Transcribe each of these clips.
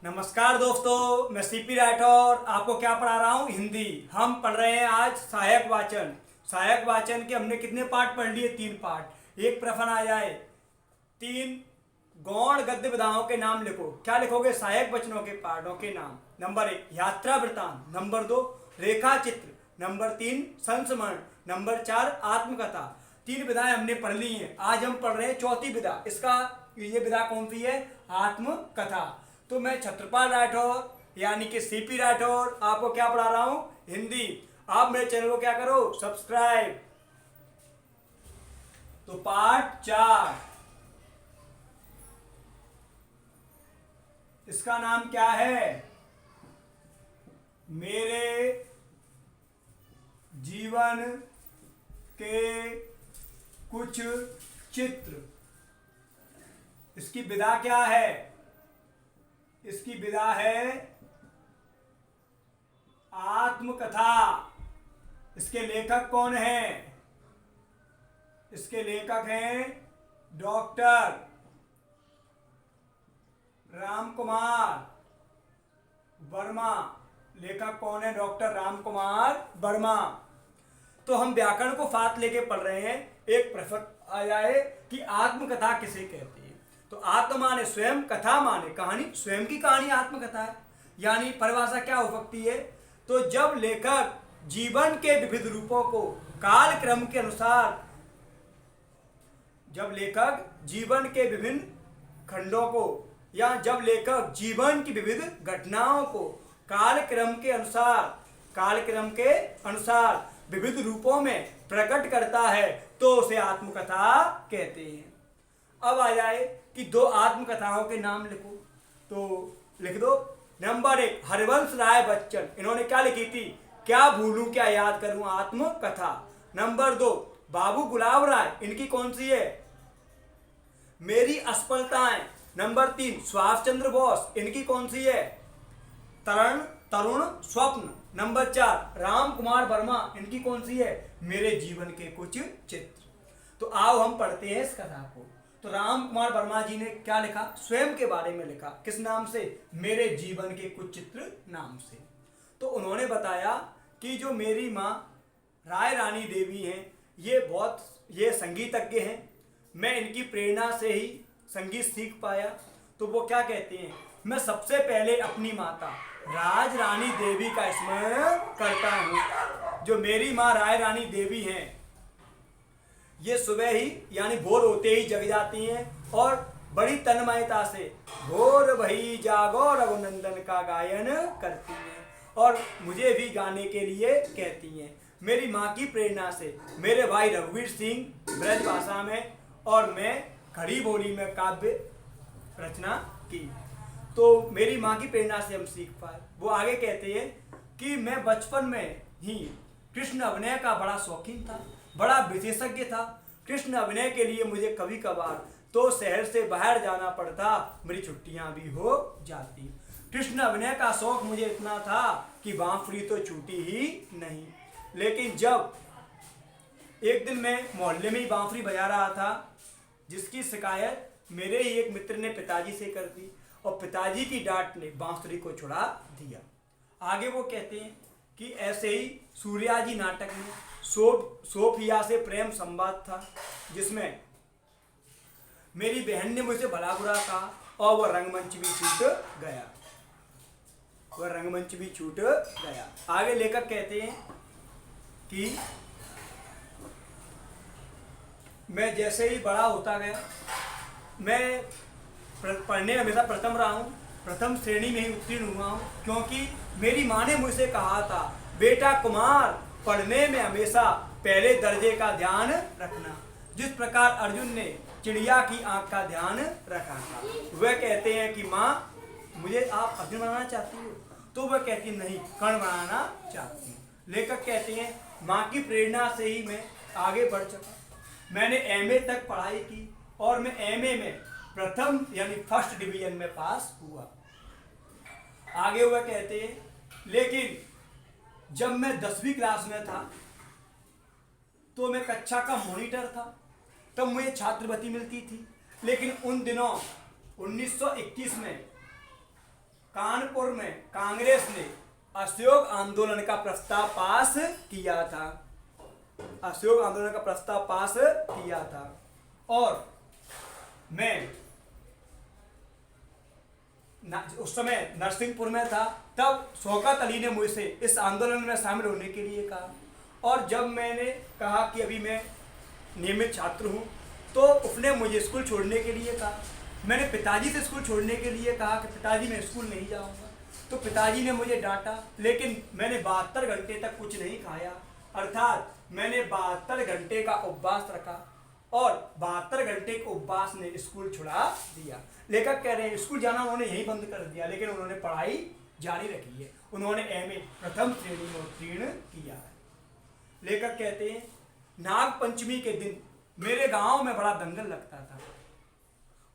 नमस्कार दोस्तों, मैं सीपी राठौर आपको क्या पढ़ा रहा हूँ? हिंदी। हम पढ़ रहे हैं आज सहायक वाचन। सहायक वाचन के हमने कितने पाठ पढ़ लिए? 3 पाठ। एक प्रश्न आ जाए, 3 गौण गद्य विधाओं के नाम लिखो। क्या लिखोगे? सहायक वचनों के पाठों के नाम। नंबर 1 यात्रा वृत्तांत, नंबर 2 रेखा चित्र, नंबर 3 संस्मरण, नंबर 4 आत्मकथा। 3 विधाएं हमने पढ़ ली हैं। आज हम पढ़ रहे हैं चौथी विधा। ये विधा कौन सी है? आत्मकथा। तो मैं छत्रपाल राठौर यानी कि सीपी राठौर आपको क्या पढ़ा रहा हूं? हिंदी। आप मेरे चैनल को क्या करो? सब्सक्राइब। तो पाठ 4, इसका नाम क्या है? मेरे जीवन के कुछ चित्र। इसकी विधा क्या है? इसकी विधा है आत्मकथा। इसके लेखक कौन हैं? इसके लेखक हैं डॉक्टर राम कुमार वर्मा। लेखक कौन है? डॉक्टर राम कुमार वर्मा। तो हम व्याकरण को साथ लेके पढ़ रहे हैं। एक प्रश्न आ जाए कि आत्मकथा किसे कहते हैं? तो आत्म माने स्वयं, कथा माने कहानी। स्वयं की कहानी आत्मकथा है। यानी परिभाषा क्या हो सकती है? तो जब लेखक जीवन के विविध रूपों को काल क्रम के अनुसार, जब लेखक जीवन के विभिन्न खंडों को, या जब लेखक जीवन की विविध घटनाओं को काल क्रम के अनुसार विविध रूपों में प्रकट करता है तो उसे आत्मकथा कहते हैं। अब आ जाए कि 2 आत्मकथाओं के नाम लिखो। तो लिख दो। नंबर 1 हरिवंश राय बच्चन। इन्होंने क्या लिखी थी? क्या भूलूं क्या याद करूं, आत्मकथा। नंबर 2 बाबू गुलाब राय। इनकी कौन सी है? मेरी असफलताएं। नंबर 3 सुभाष चंद्र बोस। इनकी कौन सी है? तरुण स्वप्न। नंबर 4 राम कुमार वर्मा। इनकी कौन सी है? मेरे जीवन के कुछ चित्र। तो आओ हम पढ़ते हैं इस कथा को। तो राम कुमार वर्मा जी ने क्या लिखा? स्वयं के बारे में लिखा। किस नाम से? मेरे जीवन के कुछ चित्र नाम से। तो उन्होंने बताया कि जो मेरी माँ राय रानी देवी हैं, ये संगीतज्ञ हैं। मैं इनकी प्रेरणा से ही संगीत सीख पाया। तो वो क्या कहते हैं? मैं सबसे पहले अपनी माता राज रानी देवी का स्मरण करता हूँ। जो मेरी माँ राय रानी देवी हैं, ये सुबह ही यानी भोर होते ही जग जाती हैं और बड़ी तन्मयता से भोर भई जागो रघुनंदन का गायन करती हैं और मुझे भी गाने के लिए कहती हैं। मेरी माँ की प्रेरणा से मेरे भाई रघुवीर सिंह ब्रज भाषा में और मैं खड़ी बोली में काव्य रचना की। तो मेरी माँ की प्रेरणा से हम सीख पाए। वो आगे कहते हैं कि मैं बचपन में ही कृष्ण अभिनय का बड़ा शौकीन था, बड़ा विशेषज्ञ था। कृष्ण अभिनय के लिए मुझे कभी कभार तो शहर से बाहर जाना पड़ता, मेरी छुट्टियां भी हो जाती। कृष्ण अभिनय का शौक मुझे इतना था कि बांसुरी तो छूटी ही नहीं। लेकिन जब एक दिन मैं मोहल्ले में ही बांसुरी बजा रहा था, जिसकी शिकायत मेरे ही एक मित्र ने पिताजी से कर दी और पिताजी की डांट ने बांसुरी को छुड़ा दिया। आगे वो कहते हैं कि ऐसे ही सूर्या जी नाटक में सोफिया से प्रेम संवाद था, जिसमें मेरी बहन ने मुझसे भला बुरा कहा और वह रंगमंच भी छूट गया। आगे लेखक कहते हैं कि मैं जैसे ही बड़ा होता गया, मैं पढ़ने में हमेशा प्रथम रहा हूँ, प्रथम श्रेणी में ही उत्तीर्ण हुआ हूँ, क्योंकि मेरी माँ ने मुझसे कहा था, बेटा कुमार पढ़ने में हमेशा पहले दर्जे का ध्यान रखना। जिस प्रकार अर्जुन ने चिड़िया की आंख का ध्यान रखा था। वह कहते हैं कि माँ मुझे आप अर्जुन बनाना चाहती हो? तो वह कहती नहीं, कर्ण बनाना चाहती हूँ। लेखक कहते हैं माँ की प्रेरणा से ही मैं आगे बढ़ सका। मैंने एमए तक पढ़ाई की और मैं एमए में प्रथम यानी फर्स्ट डिवीजन में पास हुआ। आगे वह कहते हैं लेकिन जब मैं 10वीं क्लास में था तो मैं कक्षा का मॉनिटर था, तब मुझे छात्रवृत्ति मिलती थी। लेकिन उन दिनों 1921 में कानपुर में कांग्रेस ने असहयोग आंदोलन का प्रस्ताव पास किया था। असहयोग आंदोलन का प्रस्ताव पास किया था और मैं उस समय नरसिंहपुर में था। तब शौकत अली ने मुझसे इस आंदोलन में शामिल होने के लिए कहा और जब मैंने कहा कि अभी मैं नियमित छात्र हूँ तो उसने मुझे स्कूल छोड़ने के लिए कहा। मैंने पिताजी से स्कूल छोड़ने के लिए कहा कि पिताजी मैं स्कूल नहीं जाऊँगा, तो पिताजी ने मुझे डांटा। लेकिन मैंने 72 घंटे तक कुछ नहीं खाया, अर्थात मैंने 72 घंटे का उपवास रखा और 72 घंटे के उपवास ने स्कूल छुड़ा दिया। लेखक कह रहे हैं स्कूल जाना उन्होंने यही बंद कर दिया, लेकिन उन्होंने पढ़ाई जारी रखी है। उन्होंने एमए प्रथम श्रेणी में उत्तीर्ण किया है। लेखक कहते हैं नाग पंचमी के दिन मेरे गांव में बड़ा दंगल लगता था।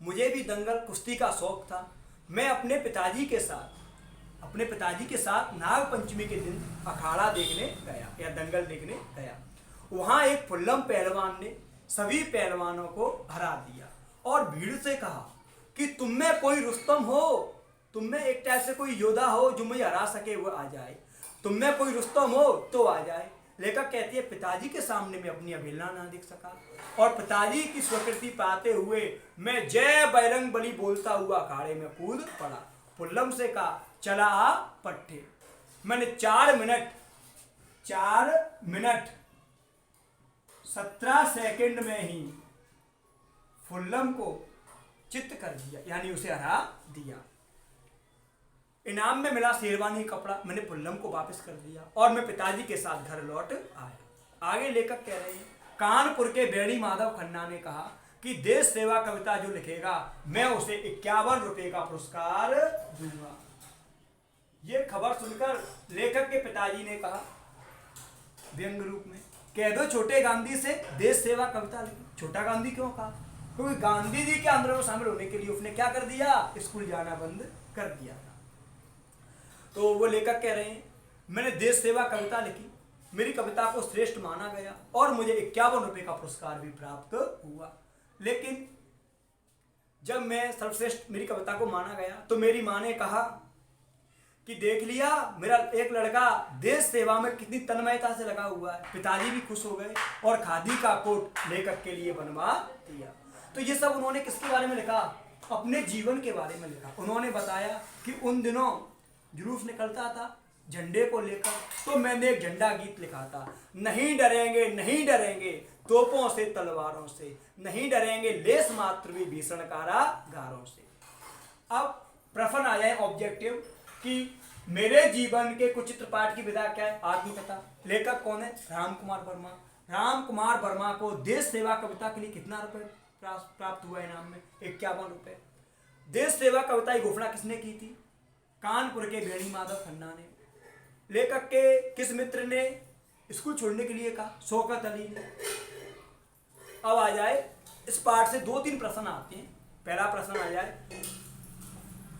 मुझे भी दंगल कुश्ती का शौक था। मैं अपने पिताजी के साथ नाग पंचमी के दिन अखाड़ा देखने गया या दंगल देखने गया। वहां एक फुल्लम पहलवान ने सभी पहलवानों को हरा दिया और भीड़ से कहा कि तुम में कोई रुस्तम हो, तुम में एक टाइप से कोई योद्धा हो जो मुझे हरा सके वो आ जाए, तुम में कोई रुस्तम हो तो आ जाए। लेखक कहती है पिताजी के सामने मैं अपनी अवहेलना ना देख सका और पिताजी की स्वीकृति पाते हुए मैं जय बजरंग बली बोलता हुआ अखाड़े में कूद पड़ा। फुल्लम से कहा चला आ पट्टे। मैंने 4 मिनट 17 सेकंड में ही फुल्लम को चित्त कर दिया, यानी उसे हरा दिया। इनाम में मिला शेरवानी कपड़ा, मैंने फुल्लम को वापस कर दिया और मैं पिताजी के साथ घर लौट आया। आगे लेखक कह रहे हैं कानपुर के बेड़ी माधव खन्ना ने कहा कि देश सेवा कविता जो लिखेगा मैं उसे 51 रुपए का पुरस्कार दूंगा। ये खबर सुनकर लेखक के पिताजी ने कहा व्यंग रूप में, कह दो छोटे गांधी से देश सेवा कविता लिखी। छोटा गांधी क्यों कहा? क्योंकि गांधी जी के आंदोलन में शामिल होने के लिए उसने क्या कर दिया, स्कूल जाना बंद कर दिया था। तो वो लेखक कह रहे हैं मैंने देश सेवा कविता लिखी, मेरी कविता को श्रेष्ठ माना गया और मुझे 51 रुपए का पुरस्कार भी प्राप्त हुआ। लेकिन जब मैं सर्वश्रेष्ठ मेरी कविता को माना गया तो मेरी माँ ने कहा कि देख लिया मेरा एक लड़का देश सेवा में कितनी तन्मयता से लगा हुआ है। पिताजी भी खुश हो गए और खादी का कोट लेखक के लिए बनवा दिया। तो ये सब उन्होंने किसके बारे में लिखा? अपने जीवन के बारे में लिखा। उन्होंने बताया कि उन दिनों जुलूस निकलता था झंडे को लेकर, तो मैंने एक झंडा गीत लिखा था, नहीं डरेंगे नहीं डरेंगे तोपों से तलवारों से, नहीं डरेंगे लेस मात्र भी भीषण कारागारों से। अब प्रश्न आ जाए ऑब्जेक्टिव कि मेरे जीवन के कुछ चित्रपाठ की विधा क्या है, आत्मकथा। लेखक कौन है? राम कुमार वर्मा। राम कुमार वर्मा को देश सेवा कविता के लिए कितना रुपए प्राप्त हुआ इनाम में? 51 रुपए। देश सेवा कविता की घोषणा किसने की थी? कानपुर के बेड़ी माधव खन्ना ने। लेखक के किस मित्र ने स्कूल छोड़ने के लिए कहा? शौकत अली ने। अब आ जाए इस पाठ से 2-3 प्रश्न आते हैं। पहला प्रश्न आ जाए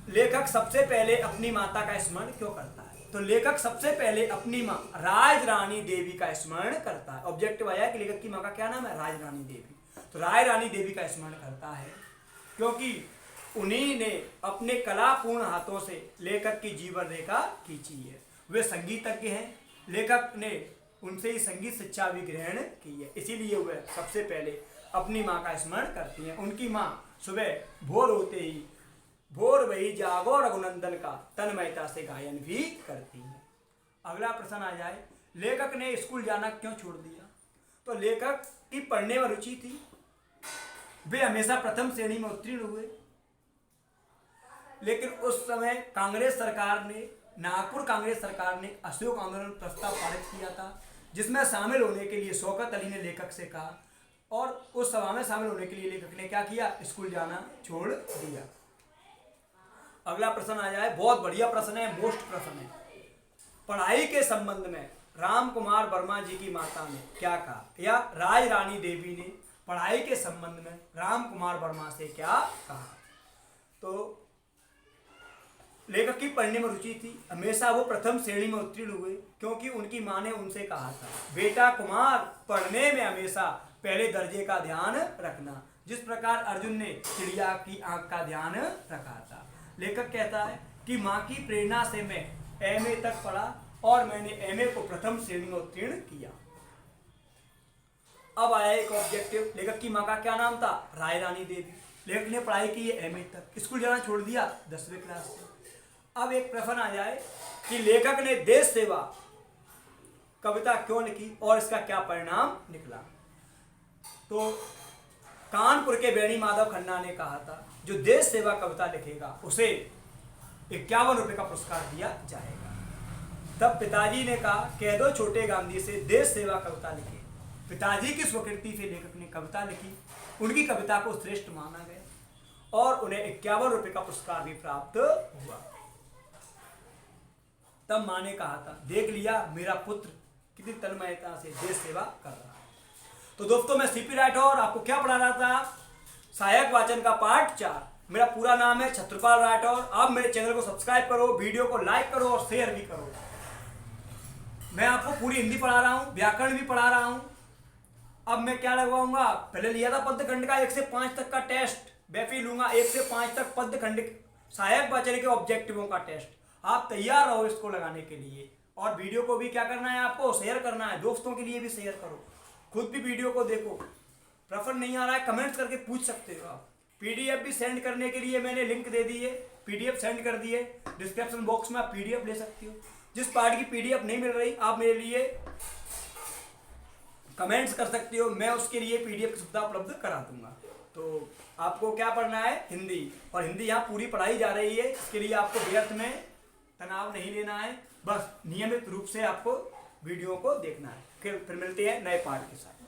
लेखक सबसे पहले अपनी माता का स्मरण क्यों करता है? तो लेखक सबसे पहले अपनी माँ राज रानी देवी का स्मरण करता है। ऑब्जेक्टिव आया कि लेखक की माँ का क्या नाम है? राज रानी देवी। तो राय रानी देवी का स्मरण करता है क्योंकि उन्हीं ने अपने कलापूर्ण हाथों से लेखक की जीवन रेखा खींची है। वे संगीतज्ञ हैं, लेखक ने उनसे ही संगीत शिक्षा भी ग्रहण की है, इसीलिए वे सबसे पहले अपनी माँ का स्मरण करती हैं। उनकी माँ सुबह भोर होते ही भोर वही जागो रघुनंदन का तन्मयता से गायन भी करती हैं। अगला प्रश्न आ जाए लेखक ने स्कूल जाना क्यों छोड़ दिया? तो लेखक की पढ़ने में रुचि थी, वे हमेशा प्रथम श्रेणी में उत्तीर्ण हुए। लेकिन उस समय कांग्रेस सरकार ने, नागपुर कांग्रेस सरकार ने असहयोग आंदोलन प्रस्ताव पारित किया था जिसमें शामिल होने के लिए शौकत अली ने लेखक से कहा और उस सभा में शामिल होने के लिए लेखक ने क्या किया? स्कूल जाना छोड़ दिया। अगला प्रश्न आ जाए, बहुत बढ़िया प्रश्न है, मोस्ट प्रश्न है। पढ़ाई के संबंध में राम कुमार वर्मा जी की माता ने क्या कहा, या राज रानी देवी ने पढ़ाई के संबंध में राम कुमार वर्मा से क्या कहा? तो लेखक की पढ़ने में रुचि थी, हमेशा वो प्रथम श्रेणी में उत्तीर्ण हुए क्योंकि उनकी माँ ने उनसे कहा था बेटा कुमार पढ़ने में हमेशा पहले दर्जे का ध्यान रखना, जिस प्रकार अर्जुन ने चिड़िया की आंख का ध्यान रखा था। लेखक कहता है कि माँ की प्रेरणा से मैं एमए तक पढ़ा और मैंने एमए को प्रथम श्रेणी में उत्तीर्ण किया। अब आया एक ऑब्जेक्टिव, लेखक की माँ का क्या नाम था? राय रानी देवी। लेखक ने पढ़ाई की है एमए तक, स्कूल जाना छोड़ दिया 10वीं क्लास से। अब एक प्रश्न आ जाए कि लेखक ने देश सेवा कविता क्यों लिखी और इसका क्या परिणाम निकला। तो कानपुर के बेणी माधव खन्ना ने कहा था जो देश सेवा कविता लिखेगा उसे 51 रुपये का पुरस्कार दिया जाएगा। तब पिताजी ने कहा कह दो छोटे गांधी से देश सेवा कविता लिखे। पिताजी की स्वीकृति से लेखक ने कविता लिखी, उनकी कविता को श्रेष्ठ माना गया और उन्हें 51 रुपये का पुरस्कार भी प्राप्त हुआ। तब माँ ने कहा था देख लिया मेरा पुत्र कितनी तन्मयता से देश सेवा कर रहा है। तो दोस्तों मैं सीपी राठौर आपको क्या पढ़ा रहा था? सहायक वाचन का पाठ 4। मेरा पूरा नाम है छत्रपाल राठौर। आप मेरे चैनल को सब्सक्राइब करो, वीडियो को लाइक करो और शेयर भी करो। मैं आपको पूरी हिंदी पढ़ा रहा हूँ, व्याकरण भी पढ़ा रहा हूँ। अब मैं क्या लगवाऊंगा, पहले लिया था पद्य खंड का 1 से 5 तक का टेस्ट, वैसे ही लूंगा 1 से 5 तक पद्य खंड सहायक वाचन के ऑब्जेक्टिवों का टेस्ट। आप तैयार रहो इसको लगाने के लिए। और वीडियो को भी क्या करना है, आपको शेयर करना है, दोस्तों के लिए भी शेयर करो, खुद भी वीडियो को देखो। प्रश्न नहीं आ रहा है कमेंट करके पूछ सकते हो आप। पीडीएफ भी सेंड करने के लिए मैंने लिंक दे दी है, पीडीएफ सेंड कर दिए। डिस्क्रिप्शन बॉक्स में आप पीडीएफ ले सकते हो। जिस पार्ट की पीडीएफ नहीं मिल रही आप मेरे लिए कमेंट्स कर सकते हो, मैं उसके लिए पीडीएफ की सुविधा उपलब्ध करा दूंगा। तो आपको क्या पढ़ना है? हिंदी। और हिंदी यहाँ पूरी पढ़ाई जा रही है, इसके लिए आपको व्यर्थ में तनाव नहीं लेना है, बस नियमित रूप से आपको वीडियो को देखना है। फिर मिलते हैं नए पाठ के साथ।